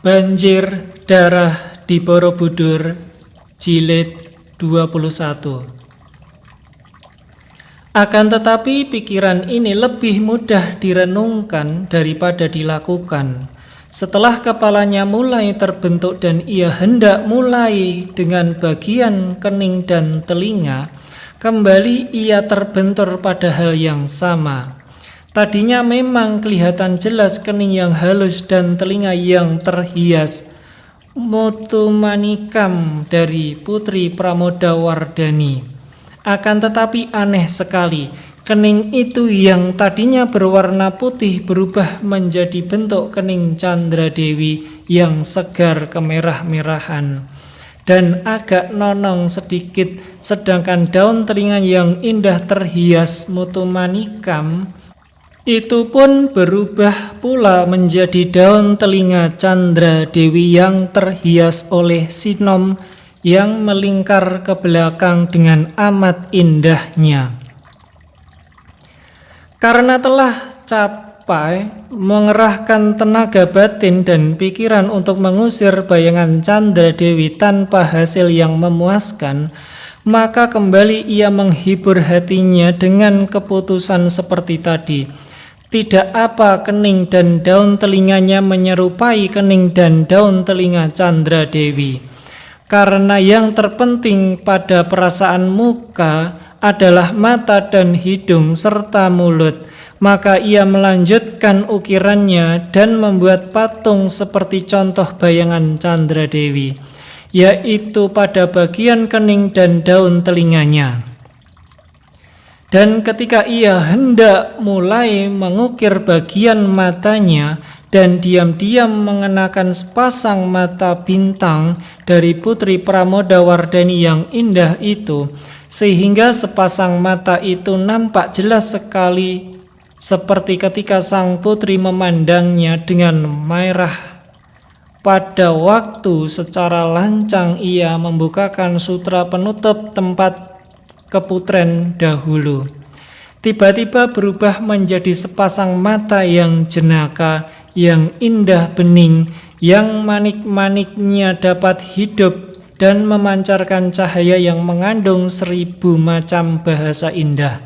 Banjir Darah di Borobudur, Jilid 21. Akan tetapi pikiran ini lebih mudah direnungkan daripada dilakukan. Setelah kepalanya mulai terbentuk dan ia hendak mulai dengan bagian kening dan telinga, kembali ia terbentur pada hal yang sama. Tadinya memang kelihatan jelas kening yang halus dan telinga yang terhias mutu manikam dari Putri Pramodawardhani. Akan tetapi aneh sekali, kening itu yang tadinya berwarna putih berubah menjadi bentuk kening Candra Dewi yang segar kemerah-merahan dan agak nonong sedikit, sedangkan daun telinga yang indah terhias mutu manikam itu pun berubah pula menjadi daun telinga Candra Dewi yang terhias oleh sinom yang melingkar ke belakang dengan amat indahnya. Karena telah capai mengerahkan tenaga batin dan pikiran untuk mengusir bayangan Candra Dewi tanpa hasil yang memuaskan, maka kembali ia menghibur hatinya dengan keputusan seperti tadi. Tidak apa kening dan daun telinganya menyerupai kening dan daun telinga Candra Dewi. Karena yang terpenting pada perasaan muka adalah mata dan hidung serta mulut, maka ia melanjutkan ukirannya dan membuat patung seperti contoh bayangan Candra Dewi, yaitu pada bagian kening dan daun telinganya. Dan ketika ia hendak mulai mengukir bagian matanya dan diam-diam mengenakan sepasang mata bintang dari Putri Pramodawardhani yang indah itu, sehingga sepasang mata itu nampak jelas sekali seperti ketika sang putri memandangnya dengan merah. Pada waktu secara lancang ia membukakan sutra penutup tempat keputren dahulu, tiba-tiba berubah menjadi sepasang mata yang jenaka, yang indah bening, yang manik-maniknya dapat hidup dan memancarkan cahaya yang mengandung 1000 macam bahasa indah.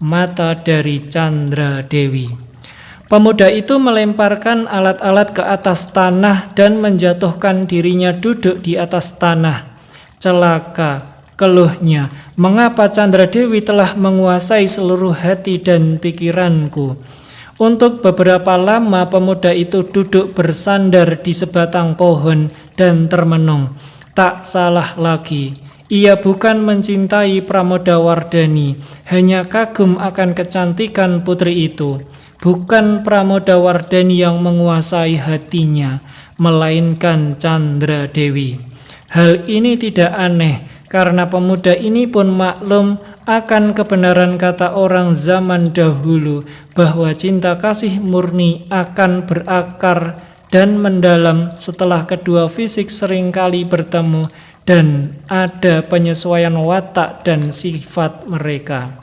Mata dari Candra Dewi. Pemuda itu melemparkan alat-alat ke atas tanah dan menjatuhkan dirinya duduk di atas tanah. Celaka, keluhnya, mengapa Candra Dewi telah menguasai seluruh hati dan pikiranku. Untuk beberapa lama pemuda itu duduk bersandar di sebatang pohon dan termenung. Tak salah lagi, ia bukan mencintai Pramodawardhani, hanya kagum akan kecantikan putri itu. Bukan Pramodawardhani yang menguasai hatinya, melainkan Candra Dewi. Hal ini tidak aneh, karena pemuda ini pun maklum akan kebenaran kata orang zaman dahulu bahwa cinta kasih murni akan berakar dan mendalam setelah kedua fisik seringkali bertemu dan ada penyesuaian watak dan sifat mereka.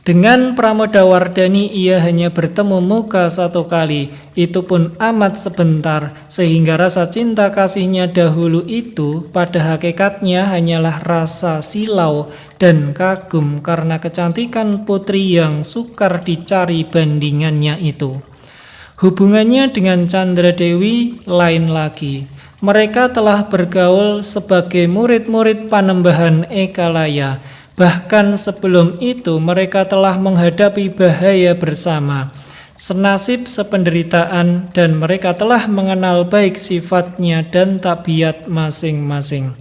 Dengan Pramodawardhani ia hanya bertemu muka satu kali, itu pun amat sebentar, sehingga rasa cinta kasihnya dahulu itu pada hakikatnya hanyalah rasa silau dan kagum karena kecantikan putri yang sukar dicari bandingannya itu. Hubungannya dengan Candra Dewi lain lagi. Mereka telah bergaul sebagai murid-murid Panembahan Ekalaya. Bahkan sebelum itu mereka telah menghadapi bahaya bersama, senasib sependeritaan, dan mereka telah mengenal baik sifatnya dan tabiat masing-masing.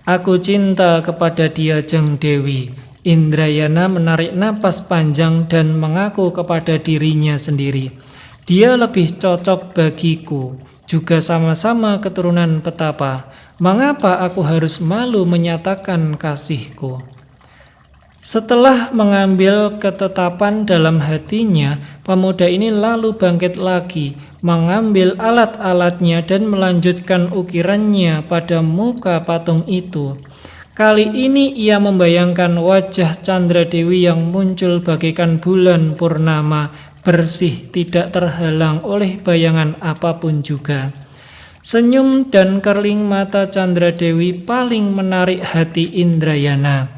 Aku cinta kepada Diajeng Dewi. Indrayana menarik napas panjang dan mengaku kepada dirinya sendiri, dia lebih cocok bagiku, juga sama-sama keturunan petapa. Mengapa aku harus malu menyatakan kasihku? Setelah mengambil ketetapan dalam hatinya, pemuda ini lalu bangkit lagi, mengambil alat-alatnya dan melanjutkan ukirannya pada muka patung itu. Kali ini ia membayangkan wajah Candra Dewi yang muncul bagaikan bulan purnama bersih, tidak terhalang oleh bayangan apapun juga. Senyum dan kerling mata Candradewi paling menarik hati Indrayana.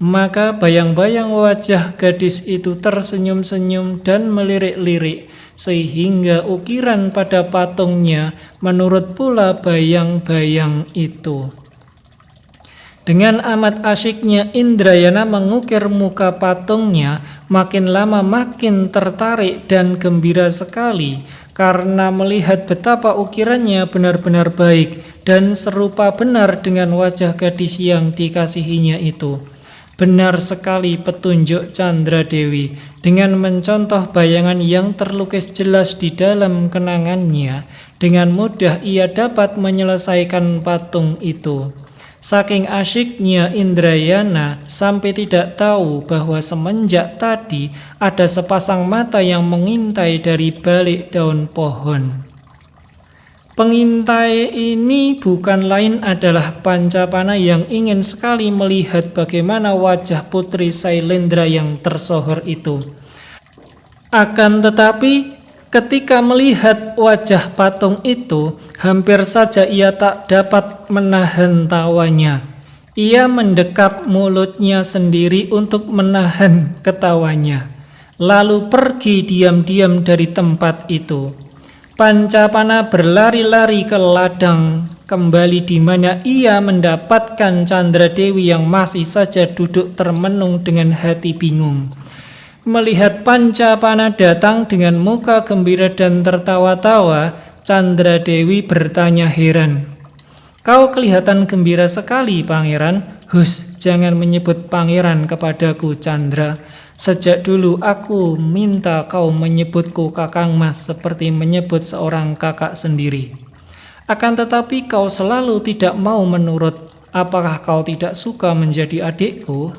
Maka bayang-bayang wajah gadis itu tersenyum-senyum dan melirik-lirik, sehingga ukiran pada patungnya menurut pula bayang-bayang itu. Dengan amat asyiknya Indrayana mengukir muka patungnya, makin lama makin tertarik dan gembira sekali karena melihat betapa ukirannya benar-benar baik dan serupa benar dengan wajah gadis yang dikasihinya itu. Benar sekali petunjuk Candradewi. Dengan mencontoh bayangan yang terlukis jelas di dalam kenangannya, dengan mudah ia dapat menyelesaikan patung itu. Saking asyiknya Indrayana sampai tidak tahu bahwa semenjak tadi ada sepasang mata yang mengintai dari balik daun pohon. Pengintai ini bukan lain adalah Pancapana yang ingin sekali melihat bagaimana wajah Putri Sailendra yang tersohor itu. Akan tetapi ketika melihat wajah patung itu, hampir saja ia tak dapat menahan tawanya. Ia mendekap mulutnya sendiri untuk menahan ketawanya, lalu pergi diam-diam dari tempat itu. Pancapana berlari-lari ke ladang kembali di mana ia mendapatkan Candradewi yang masih saja duduk termenung dengan hati bingung. Melihat Pancapana datang dengan muka gembira dan tertawa-tawa, Candradewi bertanya heran. "Kau kelihatan gembira sekali, Pangeran." "Hus, jangan menyebut pangeran kepadaku, Candra. Sejak dulu aku minta kau menyebutku Kakang Mas seperti menyebut seorang kakak sendiri. Akan tetapi kau selalu tidak mau menurut. Apakah kau tidak suka menjadi adikku?"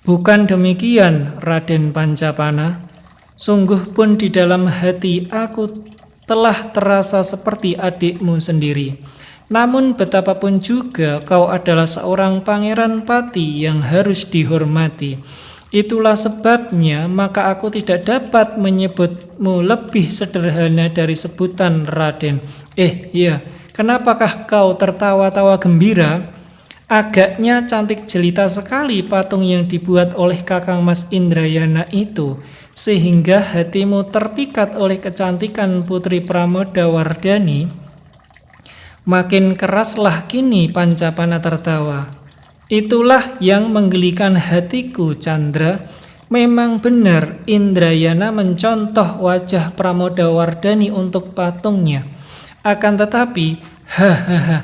"Bukan demikian, Raden Pancapana. Sungguh pun di dalam hati aku telah terasa seperti adikmu sendiri. Namun betapapun juga kau adalah seorang pangeran pati yang harus dihormati. Itulah sebabnya maka aku tidak dapat menyebutmu lebih sederhana dari sebutan Raden." Iya, kenapakah kau tertawa-tawa gembira? Agaknya cantik jelita sekali patung yang dibuat oleh Kakang Mas Indrayana itu, sehingga hatimu terpikat oleh kecantikan Putri Pramodawardhani." Makin keraslah kini Pancapana tertawa. "Itulah yang menggelikan hatiku, Candra. Memang benar Indrayana mencontoh wajah Pramodawardhani untuk patungnya. Akan tetapi, hahaha,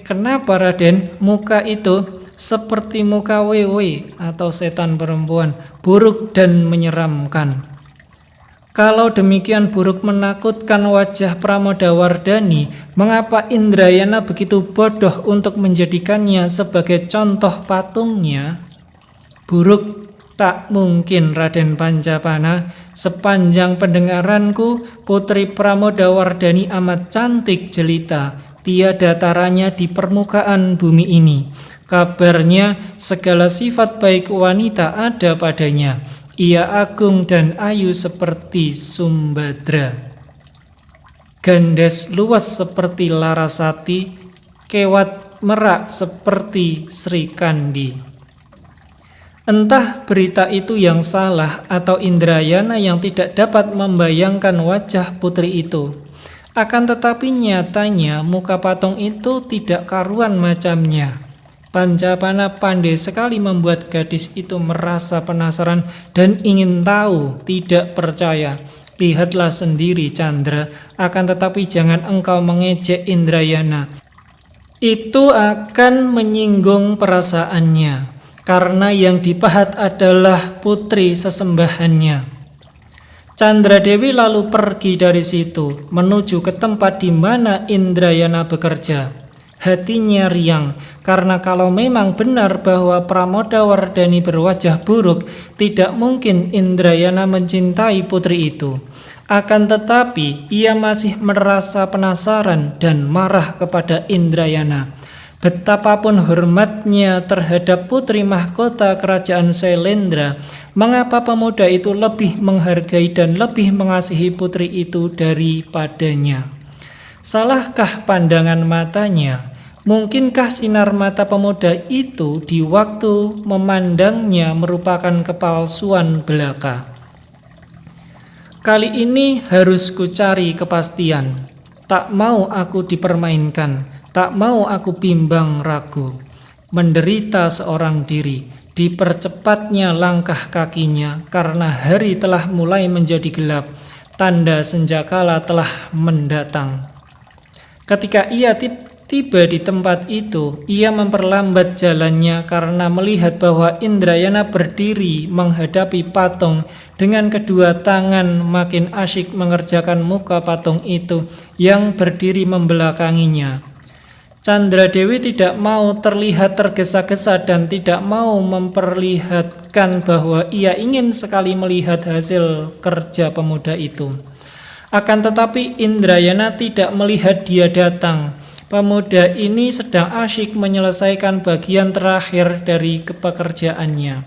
kenapa Raden? Muka itu seperti muka wewe atau setan perempuan, buruk dan menyeramkan." "Kalau demikian buruk menakutkan wajah Pramodawardhani, mengapa Indrayana begitu bodoh untuk menjadikannya sebagai contoh patungnya?" "Buruk? Tak mungkin, Raden Pancapana. Sepanjang pendengaranku, Putri Pramodawardhani amat cantik jelita. Tiada taranya di permukaan bumi ini. Kabarnya segala sifat baik wanita ada padanya. Ia agung dan ayu seperti Sumbadra. Gandes luas seperti Larasati, kewat merak seperti Sri Kandi." Entah berita itu yang salah atau Indrayana yang tidak dapat membayangkan wajah putri itu. Akan tetapi nyatanya muka patung itu tidak karuan macamnya. Pancapana pandai sekali membuat gadis itu merasa penasaran dan ingin tahu, tidak percaya. Lihatlah sendiri, Candra. Akan tetapi jangan engkau mengejek Indrayana. Itu akan menyinggung perasaannya, karena yang dipahat adalah putri sesembahannya. Candradewi lalu pergi dari situ, menuju ke tempat di mana Indrayana bekerja. Hatinya riang, karena kalau memang benar bahwa Pramodawardhani berwajah buruk, tidak mungkin Indrayana mencintai putri itu. Akan tetapi, ia masih merasa penasaran dan marah kepada Indrayana. Betapapun hormatnya terhadap putri mahkota kerajaan Sailendra, mengapa pemuda itu lebih menghargai dan lebih mengasihi putri itu daripadanya? Salahkah pandangan matanya? Mungkinkah sinar mata pemuda itu di waktu memandangnya merupakan kepalsuan belaka? Kali ini harus kucari kepastian. Tak mau aku dipermainkan, tak mau aku bimbang ragu. Menderita seorang diri, dipercepatnya langkah kakinya karena hari telah mulai menjadi gelap, tanda senjakala telah mendatang. Ketika ia tiba di tempat itu, ia memperlambat jalannya karena melihat bahwa Indrayana berdiri menghadapi patung dengan kedua tangan makin asyik mengerjakan muka patung itu yang berdiri membelakanginya. Candradewi tidak mau terlihat tergesa-gesa dan tidak mau memperlihatkan bahwa ia ingin sekali melihat hasil kerja pemuda itu. Akan tetapi Indrayana tidak melihat dia datang. Pemuda ini sedang asyik menyelesaikan bagian terakhir dari pekerjaannya.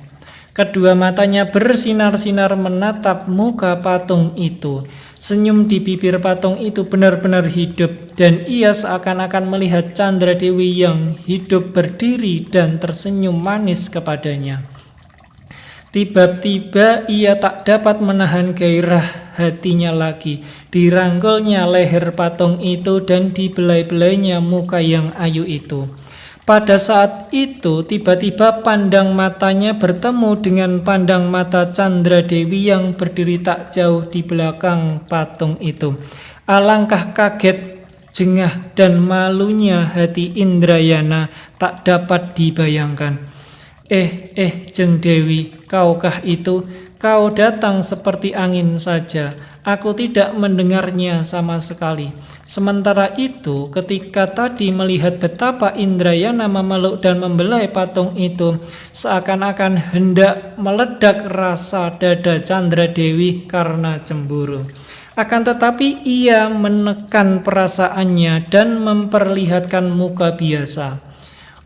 Kedua matanya bersinar-sinar menatap muka patung itu. Senyum di bibir patung itu benar-benar hidup, dan ia seakan-akan melihat Candradewi yang hidup berdiri dan tersenyum manis kepadanya. Tiba-tiba ia tak dapat menahan gairah hatinya lagi. Dirangkulnya leher patung itu dan dibelai-belainya muka yang ayu itu. Pada saat itu tiba-tiba pandang matanya bertemu dengan pandang mata Candradewi yang berdiri tak jauh di belakang patung itu. Alangkah kaget, jengah dan malunya hati Indrayana tak dapat dibayangkan. Jeng Dewi, kaukah itu? Kau datang seperti angin saja. Aku tidak mendengarnya sama sekali. Sementara itu, ketika tadi melihat betapa Indrayana memeluk dan membelai patung itu, seakan-akan hendak meledak rasa dada Candradewi karena cemburu. Akan tetapi ia menekan perasaannya dan memperlihatkan muka biasa.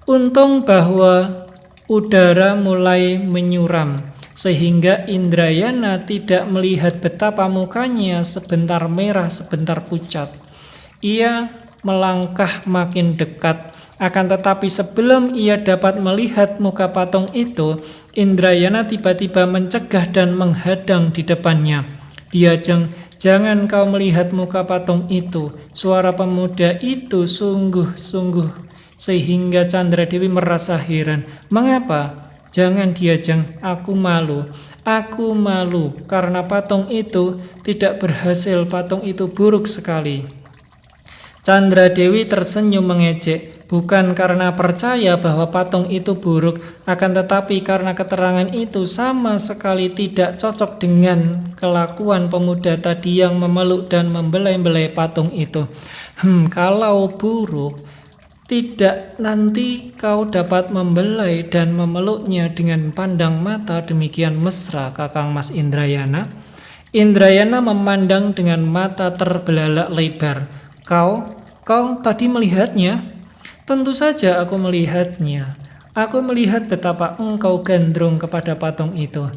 Untung bahwa udara mulai menyuram, sehingga Indrayana tidak melihat betapa mukanya sebentar merah, sebentar pucat. Ia melangkah makin dekat, akan tetapi sebelum ia dapat melihat muka patung itu, Indrayana tiba-tiba mencegah dan menghadang di depannya. "Diajeng, jangan kau melihat muka patung itu." Suara pemuda itu sungguh-sungguh sehingga Candradewi merasa heran. "Mengapa? Jangan Diajeng, aku malu. Aku malu karena patung itu tidak berhasil, patung itu buruk sekali." Candradewi tersenyum mengejek, bukan karena percaya bahwa patung itu buruk, akan tetapi karena keterangan itu sama sekali tidak cocok dengan kelakuan pemuda tadi yang memeluk dan membelai-belai patung itu. Kalau buruk, tidak nanti kau dapat membelai dan memeluknya dengan pandang mata demikian mesra, Kakang Mas Indrayana. Indrayana memandang dengan mata terbelalak lebar. Kau tadi melihatnya? Tentu saja aku melihatnya. Aku melihat betapa engkau gandrung kepada patung itu.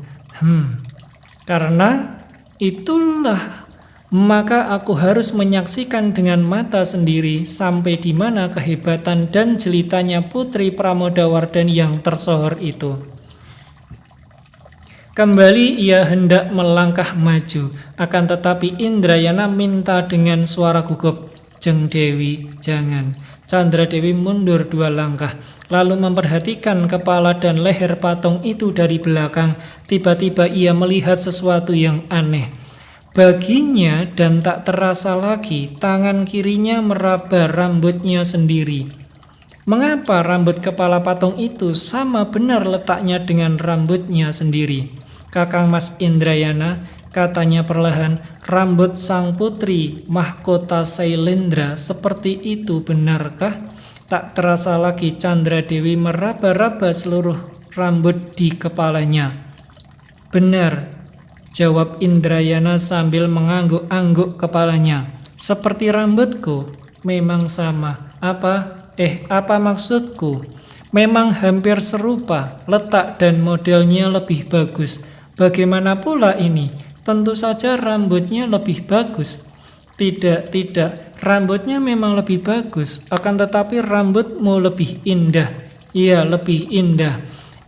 Karena itulah maka aku harus menyaksikan dengan mata sendiri sampai di mana kehebatan dan jelitanya Putri Pramodawardhani yang tersohor itu. Kembali ia hendak melangkah maju, akan tetapi Indrayana minta dengan suara gugup, "Jeng Dewi, jangan." Candradewi mundur 2 langkah, lalu memperhatikan kepala dan leher patung itu dari belakang. Tiba-tiba ia melihat sesuatu yang aneh. Baginya dan tak terasa lagi, tangan kirinya meraba rambutnya sendiri. Mengapa rambut kepala patung itu sama benar letaknya dengan rambutnya sendiri? "Kakang Mas Indrayana," katanya perlahan, "rambut sang putri mahkota Sailendra seperti itu, benarkah?" Tak terasa lagi Candradewi meraba-raba seluruh rambut di kepalanya. "Benar," jawab Indrayana sambil mengangguk-angguk kepalanya. "Seperti rambutku, memang sama." "Apa? Apa maksudku? Memang hampir serupa, letak dan modelnya lebih bagus. Bagaimana pula ini? Tentu saja rambutnya lebih bagus. Tidak, rambutnya memang lebih bagus, akan tetapi rambutmu lebih indah. Iya, lebih indah.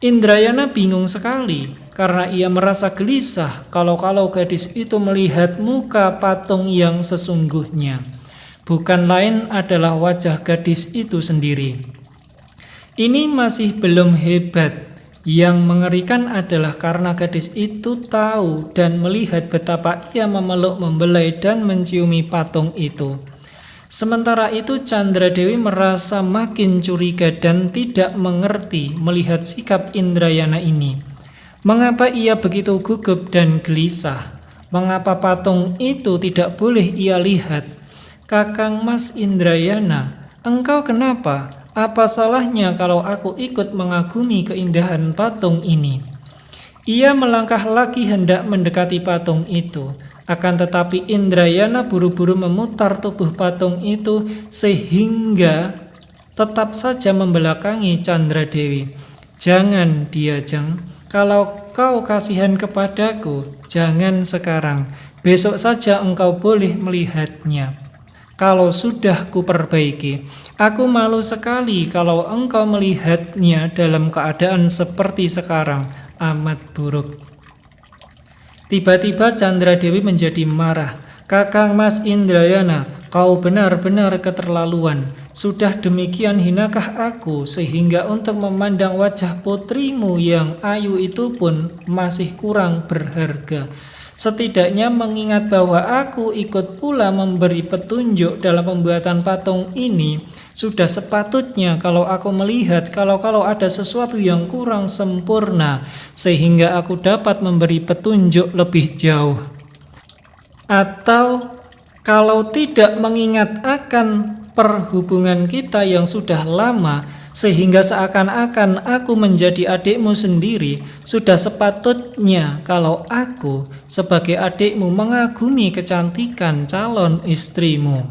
Indrayana bingung sekali, karena ia merasa gelisah kalau gadis itu melihat muka patung yang sesungguhnya. Bukan lain adalah wajah gadis itu sendiri. Ini masih belum hebat. Yang mengerikan adalah karena gadis itu tahu dan melihat betapa ia memeluk, membelai, dan menciumi patung itu. Sementara itu Chandra Dewi merasa makin curiga dan tidak mengerti melihat sikap Indrayana ini. Mengapa ia begitu gugup dan gelisah? Mengapa patung itu tidak boleh ia lihat? Kakang Mas Indrayana, engkau kenapa? Apa salahnya kalau aku ikut mengagumi keindahan patung ini? Ia melangkah lagi hendak mendekati patung itu. Akan tetapi Indrayana buru-buru memutar tubuh patung itu sehingga tetap saja membelakangi Chandra Dewi. Jangan, Diajeng. Kalau kau kasihan kepadaku, jangan sekarang. Besok saja engkau boleh melihatnya. Kalau sudah kuperbaiki, aku malu sekali kalau engkau melihatnya dalam keadaan seperti sekarang, amat buruk. Tiba-tiba Chandra Dewi menjadi marah. Kakang Mas Indrayana, kau benar-benar keterlaluan. Sudah demikian hinakah aku sehingga untuk memandang wajah putrimu yang ayu itu pun masih kurang berharga. Setidaknya mengingat bahwa aku ikut pula memberi petunjuk dalam pembuatan patung ini, sudah sepatutnya kalau aku melihat kalau ada sesuatu yang kurang sempurna, sehingga aku dapat memberi petunjuk lebih jauh. Atau kalau tidak mengingat akan perhubungan kita yang sudah lama, sehingga seakan-akan aku menjadi adikmu sendiri, sudah sepatutnya kalau aku sebagai adikmu mengagumi kecantikan calon istrimu.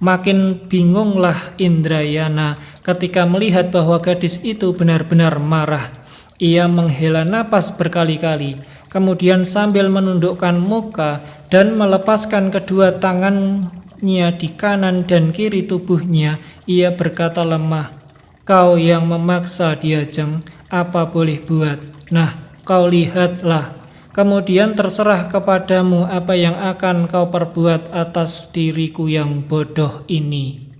Makin bingunglah Indrayana ketika melihat bahwa gadis itu benar-benar marah. Ia menghela napas berkali-kali, kemudian sambil menundukkan muka dan melepaskan kedua tangannya di kanan dan kiri tubuhnya, ia berkata lemah, "Kau yang memaksa, Diajeng, apa boleh buat? Nah, kau lihatlah. Kemudian terserah kepadamu apa yang akan kau perbuat atas diriku yang bodoh ini."